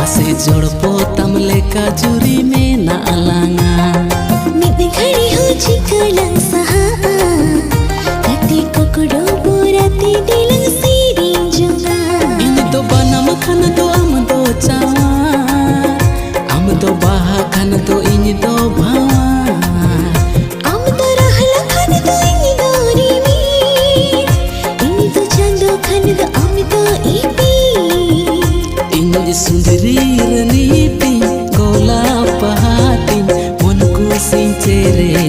से जोड़ पोतम लेका जुरी में ना अलंगा मिद घड़ी हो चिकना सहा कति कोकड़ो बोराती दिलंग सीरी जुगा इन तो बनम खन तो हम दो चावा हम तो बाहा खन तो इन दो भावा हम तो रहला खन तो इन दोरी में इन तो चंदो खन तो हम तो इपी इन सुंदरी रनीति कोला पहाती मन को सिंचेरे